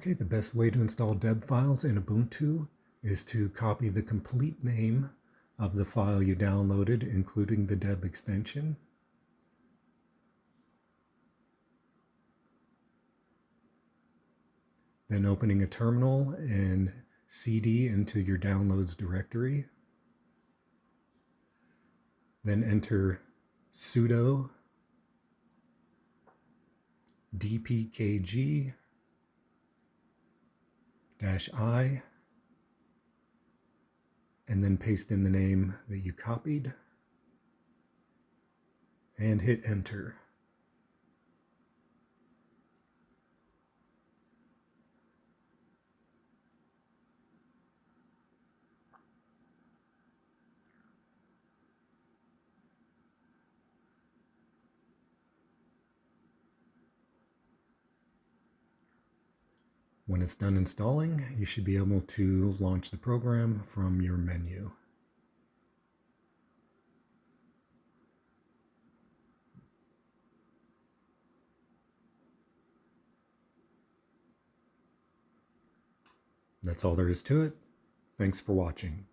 Okay, the best way to install DEB files in Ubuntu is to copy the complete name of the file you downloaded, including the DEB extension. Then opening a terminal and cd into your downloads directory. Then enter sudo dpkg -i and then paste in the name that you copied and hit enter. When it's done installing, you should be able to launch the program from your menu. That's all there is to it. Thanks for watching.